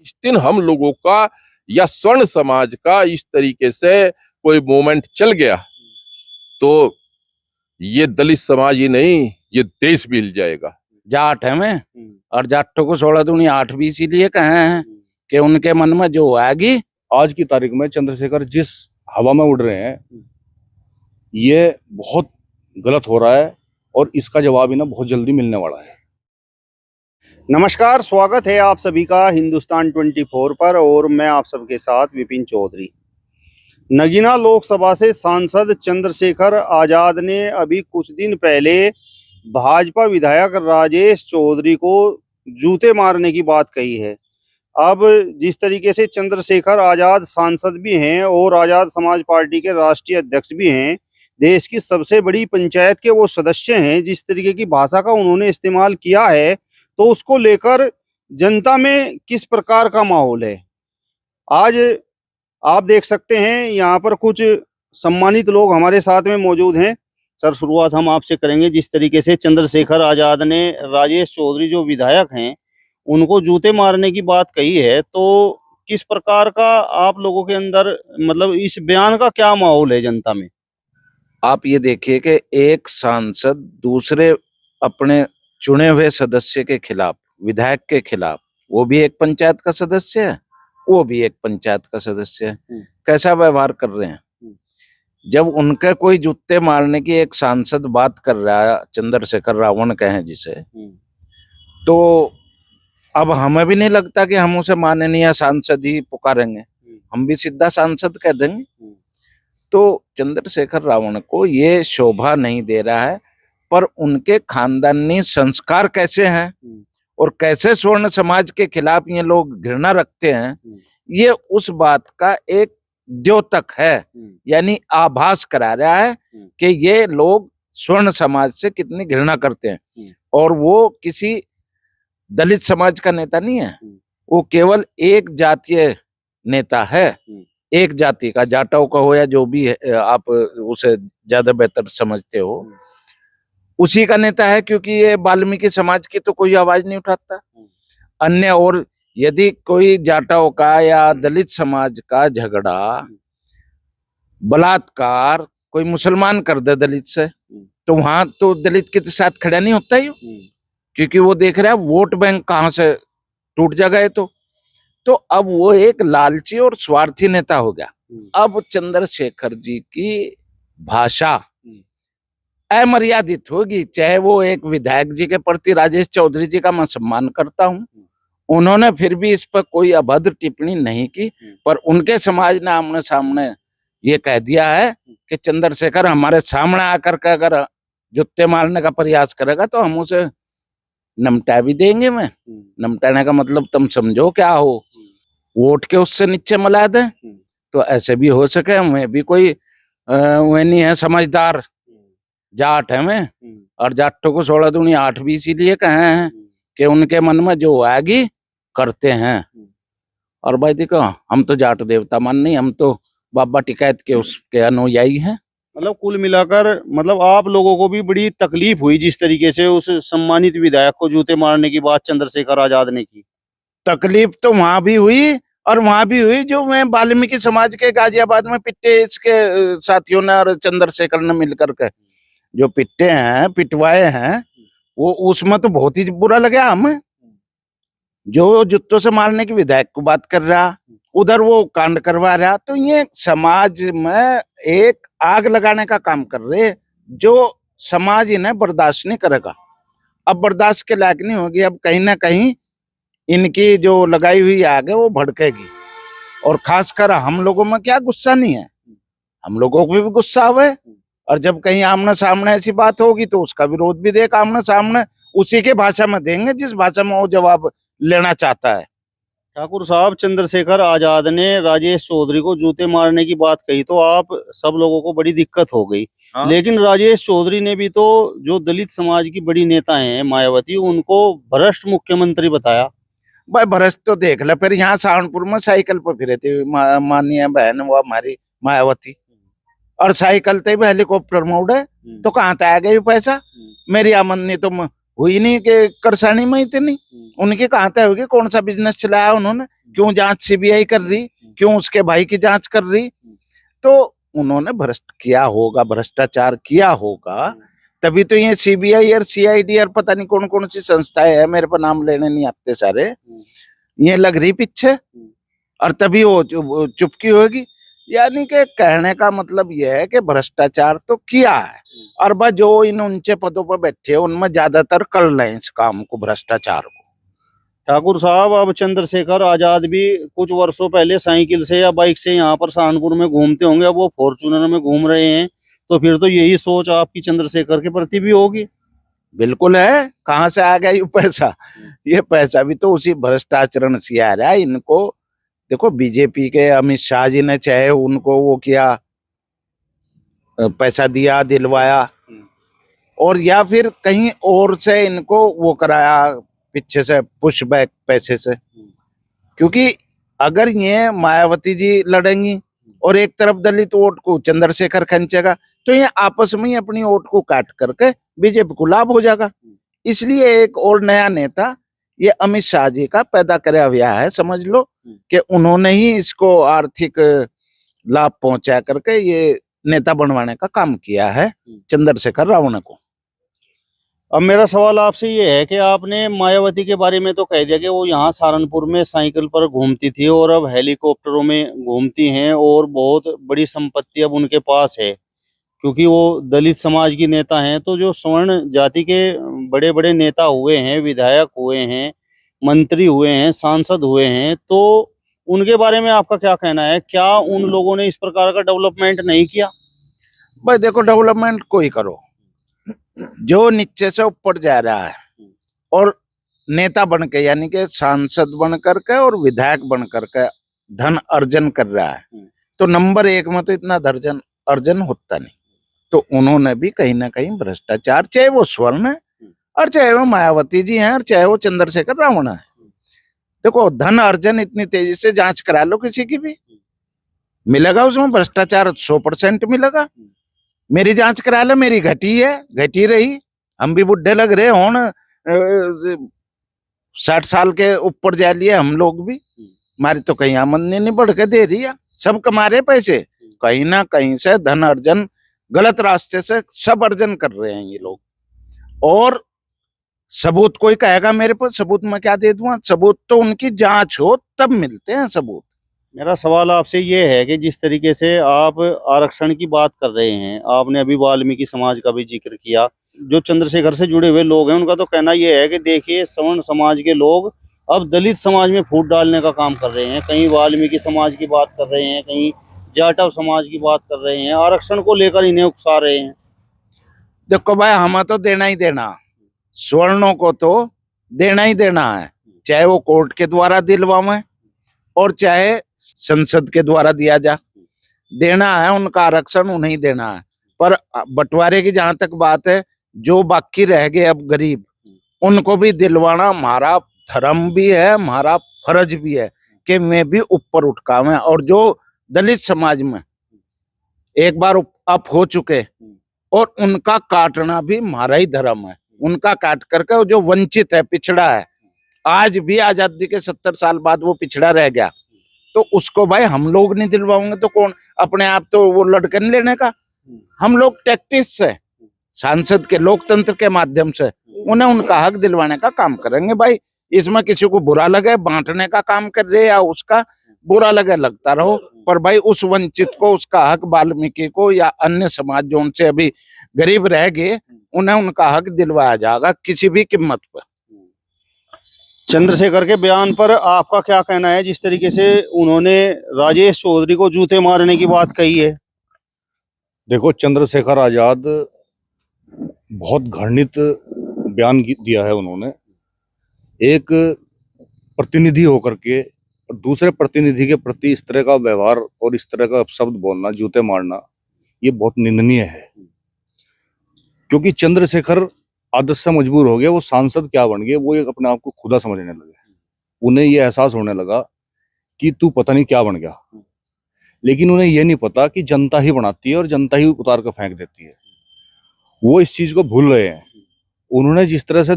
इस दिन हम लोगों का या स्वर्ण समाज का इस तरीके से कोई मूवमेंट चल गया तो ये दलित समाज ही नहीं, ये देश भी हिल जाएगा। जाट है मैं और जाटों को 16 दूनी 8 भी इसीलिए कहे हैं कि उनके मन में जो आएगी। आज की तारीख में चंद्रशेखर जिस हवा में उड़ रहे हैं ये बहुत गलत हो रहा है और इसका जवाब ही ना बहुत जल्दी मिलने वाला है। नमस्कार, स्वागत है आप सभी का हिंदुस्तान 24 पर और मैं आप सबके साथ विपिन चौधरी। नगीना लोकसभा से सांसद चंद्रशेखर आजाद ने अभी कुछ दिन पहले भाजपा विधायक राजेश चौधरी को जूते मारने की बात कही है। अब जिस तरीके से चंद्रशेखर आजाद सांसद भी हैं और आजाद समाज पार्टी के राष्ट्रीय अध्यक्ष भी हैं, देश की सबसे बड़ी पंचायत के वो सदस्य हैं, जिस तरीके की भाषा का उन्होंने इस्तेमाल किया है तो उसको लेकर जनता में किस प्रकार का माहौल है। आज आप देख सकते हैं यहाँ पर कुछ सम्मानित लोग हमारे साथ में मौजूद हैं। सर, शुरुआत हम आपसे करेंगे। जिस तरीके से चंद्रशेखर आजाद ने राजेश चौधरी जो विधायक हैं उनको जूते मारने की बात कही है, तो किस प्रकार का आप लोगों के अंदर मतलब इस बयान का क्या माहौल है जनता में? आप ये देखिए कि एक सांसद दूसरे अपने चुने हुए सदस्य के खिलाफ, विधायक के खिलाफ, वो भी एक पंचायत का सदस्य है, वो भी एक पंचायत का सदस्य है, कैसा व्यवहार कर रहे हैं। जब उनके कोई जूते मारने की एक सांसद बात कर रहा है, चंद्रशेखर रावण कहें जिसे, तो अब हमें भी नहीं लगता कि हम उसे माननीय सांसद ही पुकारेंगे, हम भी सीधा सांसद कह देंगे। तो चंद्रशेखर रावण को ये शोभा नहीं दे रहा है, पर उनके खानदानी संस्कार कैसे हैं और कैसे स्वर्ण समाज के खिलाफ ये लोग घृणा रखते हैं, ये उस बात का एक द्योतक है, यानी आभास करा रहा है कि ये लोग स्वर्ण समाज से कितनी घृणा करते हैं। और वो किसी दलित समाज का नेता नहीं है, वो केवल एक जातीय नेता है, एक जाति का, जाटों का हो या जो भी है, आप उसे ज्यादा बेहतर समझते हो, उसी का नेता है, क्योंकि ये वाल्मीकि समाज की तो कोई आवाज नहीं उठाता अन्य। और यदि कोई जाटाओं का या दलित समाज का झगड़ा, बलात्कार कोई मुसलमान कर दे दलित से, तो वहां तो दलित के साथ खड़ा नहीं होता ही, क्योंकि वो देख रहा है वोट बैंक कहां से टूट जाएगा। तो अब वो एक लालची और स्वार्थी नेता हो गया। अब चंद्रशेखर जी की भाषा अमर्यादित होगी, चाहे वो एक विधायक जी के प्रति, राजेश चौधरी जी का मैं सम्मान करता हूं, उन्होंने फिर भी इस पर कोई अभद्र टिप्पणी नहीं की, पर उनके समाज ने आमने सामने ये कह दिया है कि चंद्रशेखर हमारे सामने आकर के अगर जूते मारने का प्रयास करेगा तो हम उसे नमटा भी देंगे। मैं नमटाने का मतलब तुम समझो क्या हो, वोट के उससे नीचे मिला दे, तो ऐसे भी हो सके। मैं भी कोई वो नहीं है, समझदार जाट है मैं और जाटों को 16 दूनी 8 भी इसीलिए कहे हैं कि उनके मन में जो आएगी करते हैं। और भाई देखो, हम तो जाट देवता मान नहीं, हम तो बाबा टिकैत के उसके अनुयायी हैं। मतलब कुल मिलाकर मतलब आप लोगों को भी बड़ी तकलीफ हुई जिस तरीके से उस सम्मानित विधायक को जूते मारने की बात चंद्रशेखर आजाद ने की? तकलीफ तो वहां भी हुई और वहां भी हुई जो मैं वाल्मीकि समाज के गाजियाबाद में पिट्टे इसके साथियों ने और चंद्रशेखर ने मिलकर के जो पिट्टे हैं, पिटवाए हैं, वो उसमें तो बहुत ही बुरा लगा हमें। जो जुत्तों से मारने की विधायक को बात कर रहा, उधर वो कांड करवा रहा, तो ये समाज में एक आग लगाने का काम कर रहे जो समाज इन्हें बर्दाश्त नहीं करेगा। अब बर्दाश्त के लायक नहीं होगी, अब कहीं ना कहीं इनकी जो लगाई हुई आग है वो भड़केगी। और खासकर हम लोगों में क्या गुस्सा नहीं है, हम लोगों को भी गुस्सा आवे, और जब कहीं आमने सामने ऐसी बात होगी तो उसका विरोध भी देख आमने सामने उसी के भाषा में देंगे जिस भाषा में वो जवाब लेना चाहता है। ठाकुर साहब, चंद्रशेखर आजाद ने राजेश चौधरी को जूते मारने की बात कही तो आप सब लोगों को बड़ी दिक्कत हो गई। लेकिन राजेश चौधरी ने भी तो जो दलित समाज की बड़ी नेता हैं मायावती, उनको भ्रष्ट मुख्यमंत्री बताया। भाई भ्रष्ट तो देख ले, फिर यहाँ सहारनपुर में साइकिल पर फिरे थे माननीय बहन वो हमारी मायावती, और साइकिल ते भी हेलीकॉप्टर में उड़े, तो कहाँ तक आ गई पैसा? मेरी आमदनी तो हुई नहीं कि करसानी में इतनी, उनकी कहाँ तय होगी? कौन सा बिजनेस चलाया उन्होंने? क्यों जांच सीबीआई कर रही? क्यों उसके भाई की जांच कर रही? तो उन्होंने भ्रष्ट किया होगा, भ्रष्टाचार किया होगा, तभी तो ये सीबीआई और सीआईडी और पता नहीं कौन कौन सी संस्थाएं है, मेरे पर नाम लेने नहीं आते सारे, ये लग रही पीछे, और तभी वो चुपकी होगी। यानी कि कहने का मतलब यह है कि भ्रष्टाचार तो किया है, और बस जो इन ऊंचे पदों पर बैठे हैं उनमें ज्यादातर कर रहे हैं इस काम को, भ्रष्टाचार को। ठाकुर साहब, अब चंद्रशेखर आजाद भी कुछ वर्षों पहले साइकिल से या बाइक से यहाँ पर सहारनपुर में घूमते होंगे, अब वो फॉर्च्यूनर में घूम रहे हैं, तो फिर तो यही सोच आपकी चंद्रशेखर के प्रति भी होगी। बिल्कुल है। कहाँ से आ गया ये पैसा? ये पैसा भी तो उसी भ्रष्टाचरण से आ रहा है इनको। देखो, बीजेपी के अमित शाह जी ने चाहे उनको वो किया, पैसा दिया, दिलवाया, और या फिर कहीं और से इनको वो कराया, पीछे से पुश बैक पैसे से। क्योंकि अगर ये मायावती जी लड़ेंगी और एक तरफ दलित वोट को चंद्रशेखर खींचेगा, तो ये आपस में ही अपनी वोट को काट करके बीजेपी को लाभ हो जाएगा। इसलिए एक और नया नेता ये अमित शाह जी का पैदा कराया हुआ है, समझ लो कि उन्होंने ही इसको आर्थिक लाभ पहुंचा करके ये नेता बनवाने का काम किया है चंद्रशेखर रावण को। अब मेरा सवाल आपसे ये है कि आपने मायावती के बारे में तो कह दिया कि वो यहाँ सहारनपुर में साइकिल पर घूमती थी और अब हेलीकॉप्टरों में घूमती हैं, और बहुत बड़ी संपत्ति अब उनके पास है, क्योंकि वो दलित समाज की नेता हैं। तो जो स्वर्ण जाति के बड़े बड़े नेता हुए हैं, विधायक हुए हैं, मंत्री हुए हैं, सांसद हुए हैं, तो उनके बारे में आपका क्या कहना है? क्या उन लोगों ने इस प्रकार का डेवलपमेंट नहीं किया? भाई देखो, डेवलपमेंट कोई करो, जो नीचे से ऊपर जा रहा है और नेता बन के, यानी कि सांसद बन करके और विधायक बन करके धन अर्जन कर रहा है, तो नंबर एक में तो इतना धन अर्जन होता नहीं। तो उन्होंने भी कहीं ना कहीं भ्रष्टाचार, चाहे वो स्वर्ण है और चाहे वो मायावती जी हैं और चाहे वो चंद्रशेखर रावण है। देखो, धन अर्जन इतनी तेजी से जांच करा लो किसी की भी, मिलेगा उसमें भ्रष्टाचार 100% मिलेगा। मेरी जांच करा लो, मेरी घटी है, घटी रही, हम भी बुढ़े लग रहे होन, 60 साल के ऊपर जा लिए हम लोग भी, हमारी तो कहीं आमदनी नहीं बढ़ के दे रही है। सब कमा रहे पैसे, कहीं ना कहीं से धन अर्जन गलत रास्ते से सब अर्जन कर रहे हैं ये लोग। और सबूत कोई कहेगा मेरे पर, सबूत मैं क्या दे दूंगा? सबूत तो उनकी जांच हो तब मिलते हैं सबूत। मेरा सवाल आपसे ये है कि जिस तरीके से आप आरक्षण की बात कर रहे हैं, आपने अभी वाल्मीकि समाज का भी जिक्र किया, जो चंद्रशेखर से जुड़े हुए लोग हैं उनका तो कहना ये है कि देखिए, सवर्ण समाज के लोग अब दलित समाज में फूट डालने का काम कर रहे हैं, कहीं वाल्मीकि समाज की बात कर रहे हैं, कहीं जाटव समाज की बात कर रहे हैं, आरक्षण को लेकर इन्हें उकसा रहे हैं। देखो भाई, हमें तो देना ही देना, स्वर्णों को तो देना ही देना है, चाहे वो कोर्ट के द्वारा दिलवाएं और चाहे संसद के द्वारा दिया जा, देना है उनका आरक्षण, उन्हें देना है। पर बंटवारे की जहां तक बात है, जो बाकी रह गए अब गरीब, उनको भी दिलवाना हमारा धर्म भी है, हमारा फर्ज भी है कि मैं भी ऊपर उठकावें। और जो दलित समाज में एक बार अप हो चुके, और उनका काटना भी हमारा ही धर्म है, उनका काट करके जो वंचित है, पिछड़ा है, आज भी आजादी के 70 साल बाद वो पिछड़ा रह गया, तो उसको भाई हम लोग नहीं दिलवाओगे तो कौन? अपने आप तो वो लड़के नहीं लेने का, हम लोग टैक्टिस से, सांसद के लोकतंत्र के माध्यम से उन्हें उनका हक दिलवाने का काम करेंगे। भाई इसमें किसी को बुरा लगे, बांटने का काम कर रहे या उसका बुरा लगे, लगता रहो, पर भाई उस वंचित को उसका हक, वाल्मीकि को या अन्य समाज जो उनसे अभी गरीब रह गए, उन्हें उनका हक दिलवाया जाएगा किसी भी कीमत पर। चंद्रशेखर के बयान पर आपका क्या कहना है? जिस तरीके से उन्होंने राजेश चौधरी को जूते मारने की बात कही है। देखो, चंद्रशेखर आजाद बहुत घृणित बयान दिया है उन्होंने। एक प्रतिनिधि होकर के दूसरे प्रतिनिधि के प्रति इस तरह का व्यवहार और इस तरह का शब्द बोलना, जूते मारना, ये बहुत निंदनीय है। क्योंकि चंद्रशेखर आदत से मजबूर हो गए, वो सांसद क्या बन गए, वो एक अपने आप को खुदा समझने लगे। उन्हें ये एहसास होने लगा कि तू पता नहीं क्या बन गया, लेकिन उन्हें ये नहीं पता कि जनता ही बनाती है और जनता ही उतार कर फेंक देती है। वो इस चीज को भूल रहे हैं उन्होंने जिस तरह से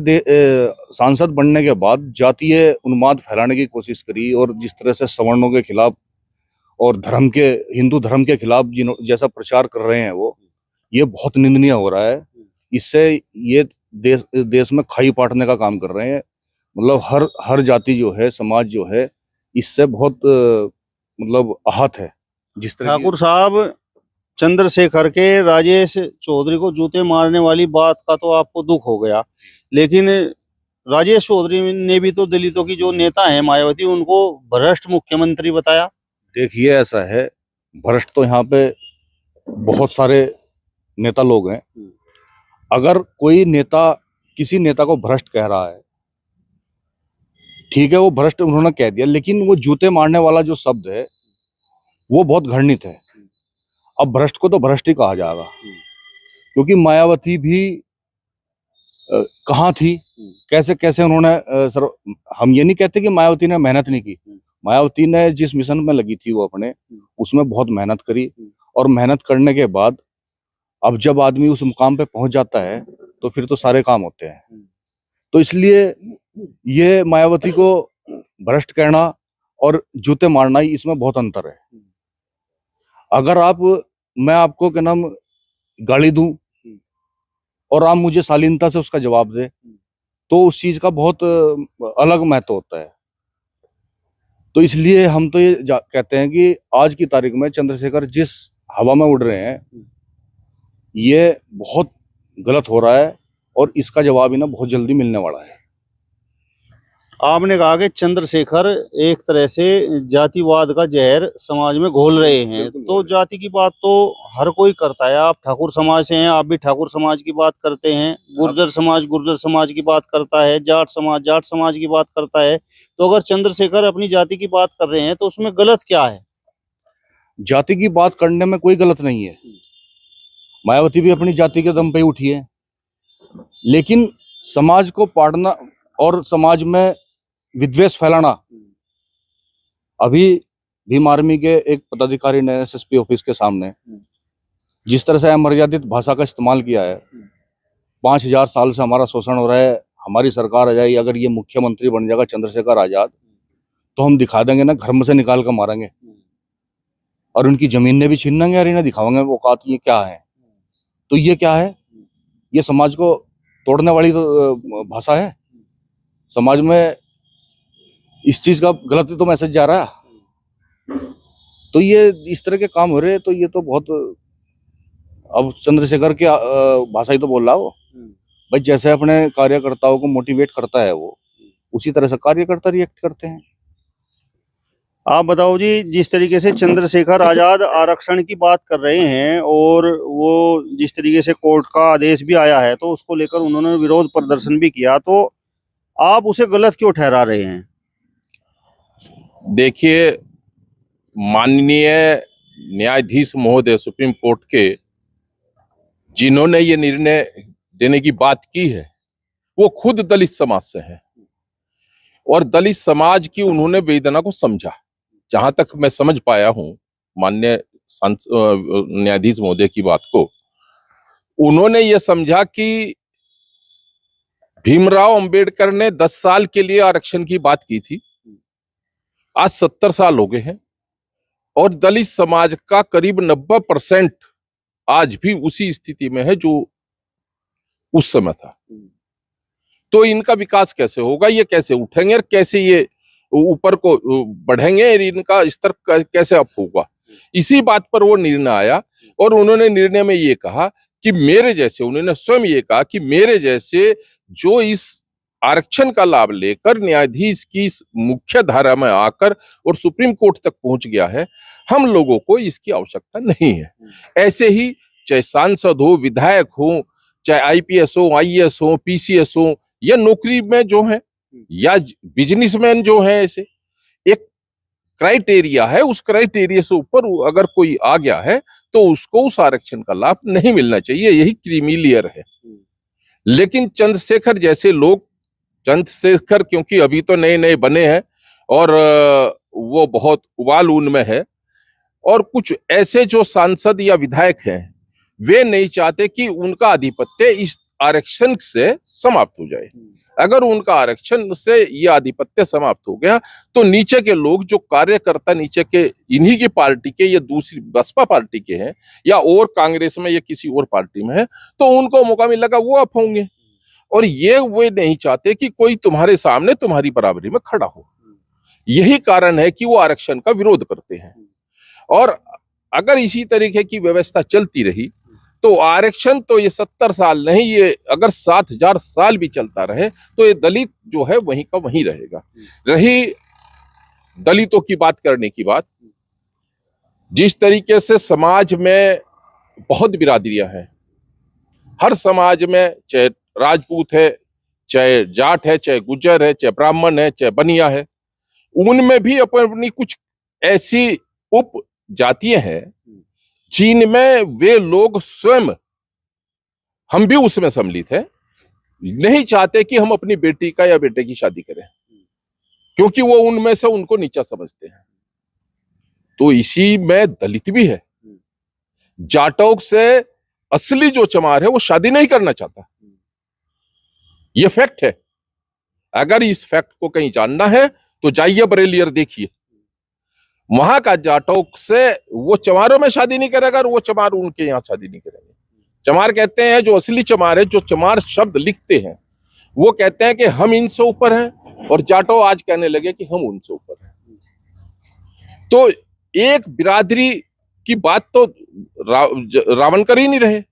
सांसद बनने के बाद जातीय उन्माद फैलाने की कोशिश करी और जिस तरह से सवर्णों के खिलाफ और हिंदू धर्म के खिलाफ जैसा प्रचार कर रहे हैं वो, ये बहुत निंदनीय हो रहा है। इससे ये देश में खाई पाटने का काम कर रहे हैं। मतलब हर जाति जो है, समाज जो है, इससे बहुत मतलब आहत है। जिस तरह ठाकुर साहब, चंद्रशेखर के राजेश चौधरी को जूते मारने वाली बात का तो आपको दुख हो गया, लेकिन राजेश चौधरी ने भी तो दलितों की जो नेता है मायावती, उनको भ्रष्ट मुख्यमंत्री बताया। देखिए, ऐसा है, भ्रष्ट तो यहाँ पे बहुत सारे नेता लोग हैं। अगर कोई नेता किसी नेता को भ्रष्ट कह रहा है, ठीक है, वो भ्रष्ट उन्होंने कह दिया, लेकिन वो जूते मारने वाला जो शब्द है वो बहुत घृणित है। अब भ्रष्ट को तो भ्रष्ट ही कहा जाएगा, क्योंकि मायावती भी कहाँ थी, कैसे कैसे उन्होंने सर, हम ये नहीं कहते कि मायावती ने मेहनत नहीं की। मायावती ने जिस मिशन में लगी थी वो अपने, उसमें बहुत मेहनत करी, और मेहनत करने के बाद अब जब आदमी उस मुकाम पे पहुंच जाता है तो फिर तो सारे काम होते हैं। तो इसलिए ये मायावती को भ्रष्ट कहना और जूते मारना, इसमें बहुत अंतर है। अगर मैं आपको क्या नाम गाली दूं और आप मुझे शालीनता से उसका जवाब दे, तो उस चीज का बहुत अलग महत्व होता है। तो इसलिए हम तो ये कहते हैं कि आज की तारीख में चंद्रशेखर जिस हवा में उड़ रहे हैं, ये बहुत गलत हो रहा है, और इसका जवाब इन्हें बहुत जल्दी मिलने वाला है। आपने कहा कि चंद्रशेखर एक तरह से जातिवाद का जहर समाज में घोल रहे हैं, तो जाति की बात तो हर कोई करता है। आप ठाकुर समाज से हैं, आप भी ठाकुर समाज की बात करते हैं, गुर्जर समाज की बात करता है, जाट समाज की बात करता है। तो अगर चंद्रशेखर अपनी जाति की बात कर रहे हैं तो उसमें गलत क्या है? जाति की बात करने में कोई गलत नहीं है। मायावती भी अपनी जाति के दम पे ही उठी है, लेकिन समाज को पाड़ना और समाज में विद्वेष फैलाना, अभी भीम आर्मी के एक पदाधिकारी ने एसएसपी ऑफिस के सामने जिस तरह से अमर्यादित भाषा का इस्तेमाल किया है, 5000 साल से हमारा शोषण हो रहा है, हमारी सरकार आ जाएगी, अगर ये मुख्यमंत्री बन जाएगा चंद्रशेखर आजाद, तो हम दिखा देंगे ना, घर में से निकाल कर मारेंगे और उनकी जमीन ने भी छीन लेंगे और इन्हें दिखाएंगे वो औकात ये क्या है। तो ये क्या है? ये समाज को तोड़ने वाली तो भाषा है। समाज में इस चीज का गलत तो मैसेज जा रहा है। तो ये इस तरह के काम हो रहे हैं, तो ये तो बहुत, अब चंद्रशेखर की भाषा ही तो बोल रहा हो भाई, जैसे अपने कार्यकर्ताओं को मोटिवेट करता है वो, उसी तरह से कार्यकर्ता रिएक्ट करते हैं। आप बताओ जी, जिस तरीके से चंद्रशेखर आजाद आरक्षण की बात कर रहे हैं और वो जिस तरीके से कोर्ट का आदेश भी आया है तो उसको लेकर उन्होंने विरोध प्रदर्शन भी किया, तो आप उसे गलत क्यों ठहरा रहे हैं? देखिए, माननीय न्यायाधीश महोदय सुप्रीम कोर्ट के, जिन्होंने ये निर्णय देने की बात की है, वो खुद दलित समाज से हैं और दलित समाज की उन्होंने वेदना को समझा। जहां तक मैं समझ पाया हूं माननीय न्यायाधीश महोदय की बात को, उन्होंने ये समझा कि भीमराव अंबेडकर ने 10 साल के लिए आरक्षण की बात की थी, आज 70 साल हो गए हैं और दलित समाज का करीब 90% आज भी उसी स्थिति में है जो उस समय था। तो इनका विकास कैसे होगा, ये कैसे उठेंगे और कैसे ये ऊपर को बढ़ेंगे, इनका स्तर कैसे अप होगा, इसी बात पर वो निर्णय आया। और उन्होंने निर्णय में ये कहा कि मेरे जैसे, उन्होंने स्वयं ये कहा कि मेरे जैसे जो इस आरक्षण का लाभ लेकर न्यायाधीश की मुख्य धारा में आकर और सुप्रीम कोर्ट तक पहुंच गया है, हम लोगों को इसकी आवश्यकता नहीं है। ऐसे ही चाहे सांसद हो, विधायक हो, चाहे आईपीएस हो, आईएएस हो, पीसीएस हो, या नौकरी में जो है या बिजनेसमैन जो है, ऐसे एक क्राइटेरिया है, उस क्राइटेरिया से ऊपर अगर कोई आ गया है तो उसको उस आरक्षण का लाभ नहीं मिलना चाहिए, यही क्रीमी लेयर है। लेकिन चंद्रशेखर जैसे लोग, चंद्रशेखर क्योंकि अभी तो नए नए बने हैं और वो बहुत उबाल उनमें है, और कुछ ऐसे जो सांसद या विधायक हैं वे नहीं चाहते कि उनका आधिपत्य इस आरक्षण से समाप्त हो जाए। अगर उनका आरक्षण से ये आधिपत्य समाप्त हो गया तो नीचे के लोग जो कार्यकर्ता नीचे के इन्हीं की पार्टी के या दूसरी बसपा पार्टी के हैं या और कांग्रेस में या किसी और पार्टी में है तो उनको मौका मिलेगा, वो आप होंगे। और ये वे नहीं चाहते कि कोई तुम्हारे सामने तुम्हारी बराबरी में खड़ा हो। यही कारण है कि वो आरक्षण का विरोध करते हैं। और अगर इसी तरीके की व्यवस्था चलती रही तो आरक्षण तो ये 70 साल नहीं, ये अगर 7000 साल भी चलता रहे तो ये दलित जो है वहीं का वहीं रहेगा। रही दलितों की बात करने की बात, जिस तरीके से समाज में बहुत बिरादरियां हैं, हर समाज में चाहे राजपूत है, चाहे जाट है, चाहे गुज्जर है, चाहे ब्राह्मण है, चाहे बनिया है, उनमें भी अपनी कुछ ऐसी उप जातियां हैं जिनमें वे लोग स्वयं, हम भी उसमें सम्मिलित हैं, नहीं चाहते कि हम अपनी बेटी का या बेटे की शादी करें क्योंकि वो उनमें से उनको नीचा समझते हैं। तो इसी में दलित भी है। जाटों से असली जो चमार है वो शादी नहीं करना चाहता, ये फैक्ट है। अगर इस फैक्ट को कहीं जानना है तो जाइए बरेली और देखिए, वहां का जाटों से वो चमारों में शादी नहीं करेगा और वो चमार उनके यहाँ शादी नहीं करेंगे। चमार कहते हैं, जो असली चमार है, जो चमार शब्द लिखते हैं, वो कहते हैं कि हम इनसे ऊपर हैं, और जाटो आज कहने लगे कि हम उनसे ऊपर हैं। तो एक बिरादरी की बात तो रावण कर ही नहीं रहे।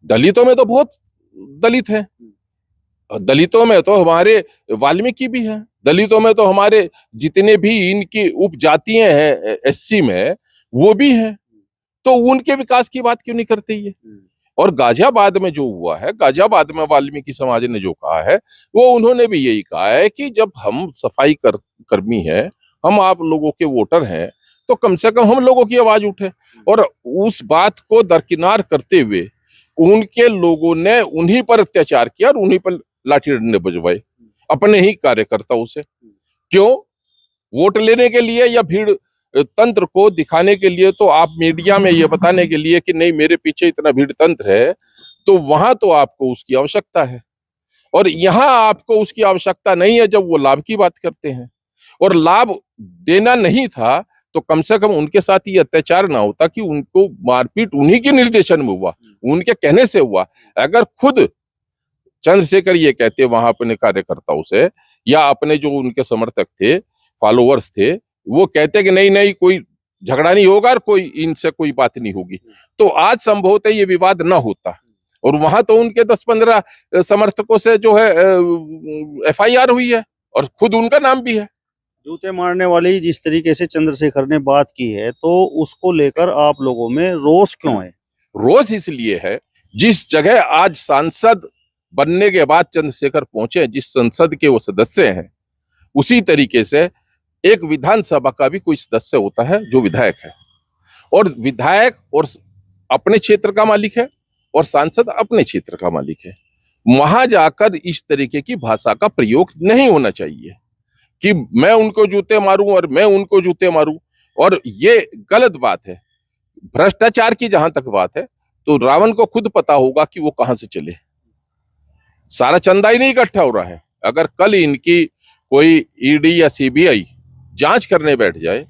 दलितों में तो बहुत दलित हैं, दलितों में तो हमारे वाल्मीकि भी हैं, दलितों में तो हमारे जितने भी इनकी उपजातियां हैं एससी में वो भी हैं। तो उनके विकास की बात क्यों नहीं करते ये? और गाजियाबाद में जो हुआ है, गाजियाबाद में वाल्मीकि समाज ने जो कहा है वो उन्होंने भी यही कहा है कि जब हम सफाई कर्मी हैं, हम आप लोगों के वोटर हैं, तो कम से कम हम लोगों की आवाज उठे। और उस बात को दरकिनार करते हुए उनके लोगों ने उन्हीं पर अत्याचार किया और उन्हीं पर लाठी डंडे बजवाए अपने ही कार्यकर्ताओं से। क्यों? वोट लेने के लिए या भीड़ तंत्र को दिखाने के लिए? तो आप मीडिया में ये बताने के लिए कि नहीं मेरे पीछे इतना भीड़ तंत्र है, तो वहां तो आपको उसकी आवश्यकता है और यहाँ आपको उसकी आवश्यकता नहीं है जब वो लाभ की बात करते हैं। और लाभ देना नहीं था तो कम से कम उनके साथ ये अत्याचार ना होता कि उनको मारपीट उन्हीं के निर्देशन में हुआ, उनके कहने से हुआ। अगर खुद चंद्रशेखर ये कहते वहां अपने कार्यकर्ताओं से या अपने जो उनके समर्थक थे, फॉलोअर्स थे, वो कहते कि नहीं कोई झगड़ा नहीं होगा और कोई इनसे कोई बात नहीं होगी, तो आज संभवतः ये विवाद ना होता। और वहां तो उनके 10-15 समर्थकों से जो है FIR हुई है और खुद उनका नाम भी है। जूते मारने वाली जिस तरीके से चंद्रशेखर ने बात की है, तो उसको लेकर आप लोगों में रोष क्यों है? रोष इसलिए है, जिस जगह आज सांसद बनने के बाद चंद्रशेखर पहुंचे, जिस संसद के वो सदस्य हैं, उसी तरीके से एक विधानसभा का भी कोई सदस्य होता है जो विधायक है, और विधायक और अपने क्षेत्र का मालिक है और सांसद अपने क्षेत्र का मालिक है। वहां जाकर इस तरीके की भाषा का प्रयोग नहीं होना चाहिए कि मैं उनको जूते मारूं और मैं उनको जूते मारूं, और ये गलत बात है। भ्रष्टाचार की जहां तक बात है तो रावण को खुद पता होगा कि वो कहां से चले। सारा चंदा ही नहीं इकट्ठा हो रहा है। अगर कल इनकी कोई ED या CBI जांच करने बैठ जाए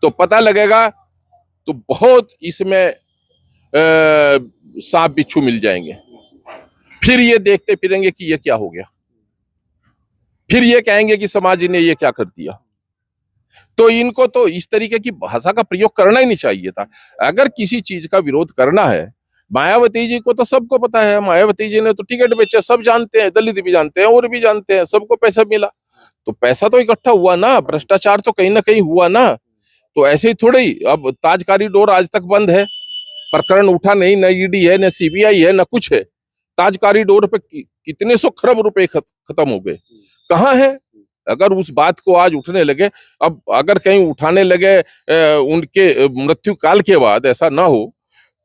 तो पता लगेगा, तो बहुत इसमें सांप बिच्छू मिल जाएंगे। फिर ये देखते फिरेंगे कि ये क्या हो गया, फिर ये कहेंगे कि समाज ने ये क्या कर दिया। तो इनको तो इस तरीके की भाषा का प्रयोग करना ही नहीं चाहिए था। अगर किसी चीज का विरोध करना है, मायावती जी को तो सबको पता है, मायावती जी ने तो टिकट बेचे, सब जानते हैं, दलित भी जानते हैं और भी जानते हैं, सबको पैसा मिला, तो पैसा तो इकट्ठा हुआ ना, भ्रष्टाचार तो कहीं ना कहीं हुआ ना। तो ऐसे ही थोड़ी अब ताज कॉरिडोर आज तक बंद है, प्रकरण उठा नहीं, न ED है, न CBI है, न कुछ है। ताज कॉरिडोर पे कितने 100 खरब रुपए खत्म हो गए, कहाँ है? अगर उस बात को आज उठने लगे, अब अगर कहीं उठाने लगे उनके मृत्यु काल के बाद ऐसा ना हो,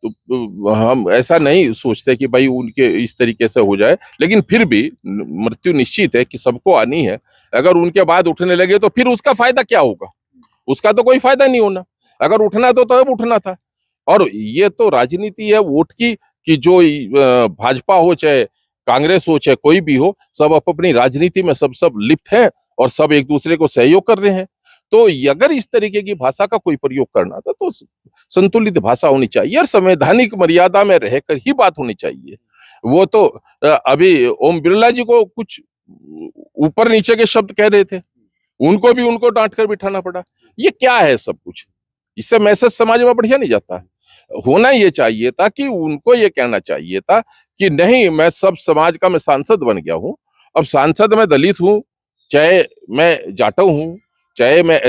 तो हम ऐसा नहीं सोचते कि भाई उनके इस तरीके से हो जाए, लेकिन फिर भी मृत्यु निश्चित है कि सबको आनी है। अगर उनके बाद उठने लगे तो फिर उसका फायदा क्या होगा? उसका तो कोई फायदा नहीं होना। अगर उठना तो तब उठना था। और ये तो राजनीति है वोट की, कि जो भाजपा हो चाहे कांग्रेस हो चाहे कोई भी हो, सब अपनी राजनीति में सब लिप्त हैं और सब एक दूसरे को सहयोग कर रहे हैं। तो अगर इस तरीके की भाषा का कोई प्रयोग करना था तो संतुलित भाषा होनी चाहिए और संवैधानिक मर्यादा में रहकर ही बात होनी चाहिए। वो तो अभी ओम बिरला जी को कुछ ऊपर नीचे के शब्द कह रहे थे, उनको डांट कर बिठाना पड़ा। ये क्या है सब कुछ? इससे मैसेज समाज में बढ़िया नहीं जाता है। होना ये चाहिए था कि उनको ये कहना चाहिए था कि नहीं, मैं सब समाज का मैं सांसद बन गया हूं, अब सांसद मैं दलित हूं, चाहे मैं जाटव हूं, चाहे मैं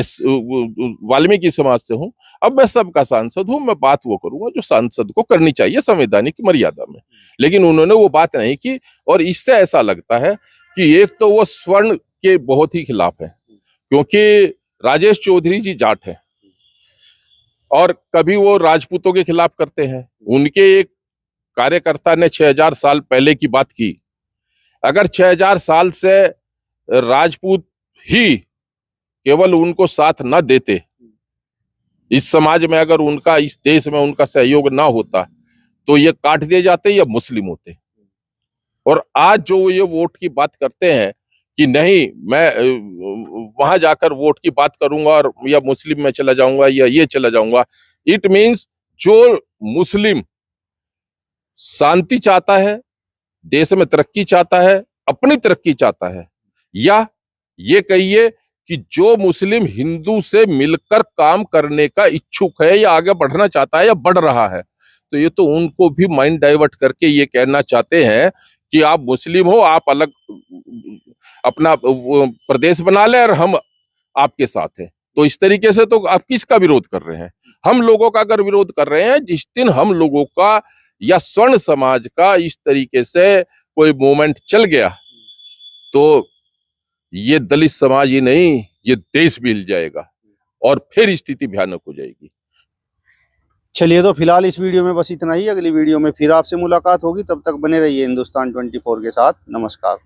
वाल्मीकि समाज से हूं, अब मैं सबका सांसद हूं, मैं बात वो करूंगा जो सांसद को करनी चाहिए संवैधानिक मर्यादा में। लेकिन उन्होंने वो बात नहीं की और इससे ऐसा लगता है कि एक तो वो स्वर्ण के बहुत ही खिलाफ है, क्योंकि राजेश चौधरी जी जाट है और कभी वो राजपूतों के खिलाफ करते हैं। उनके एक कार्यकर्ता ने 6000 साल पहले की बात की। अगर 6000 साल से राजपूत ही केवल उनको साथ न देते, इस समाज में अगर उनका, इस देश में उनका सहयोग ना होता, तो ये काट दिए जाते या मुस्लिम होते। और आज जो ये वोट की बात करते हैं कि नहीं, मैं वहां जाकर वोट की बात करूंगा और या मुस्लिम में चला जाऊंगा या ये चला जाऊंगा, इट मीन्स जो मुस्लिम शांति चाहता है, देश में तरक्की चाहता है, अपनी तरक्की चाहता है, या ये कहिए कि जो मुस्लिम हिंदू से मिलकर काम करने का इच्छुक है या आगे बढ़ना चाहता है या बढ़ रहा है, तो ये तो उनको भी माइंड डाइवर्ट करके ये कहना चाहते हैं कि आप मुस्लिम हो, आप अलग अपना प्रदेश बना ले और हम आपके साथ हैं। तो इस तरीके से तो आप किसका विरोध कर रहे हैं? हम लोगों का अगर विरोध कर रहे हैं, जिस दिन हम लोगों का या स्वर्ण समाज का इस तरीके से कोई मूवमेंट चल गया, तो ये दलित समाज ही नहीं, ये देश भी हिल जाएगा और फिर स्थिति भयानक हो जाएगी। चलिए, तो फिलहाल इस वीडियो में बस इतना ही। अगली वीडियो में फिर आपसे मुलाकात होगी, तब तक बने रहिए हिंदुस्तान 24 के साथ। नमस्कार।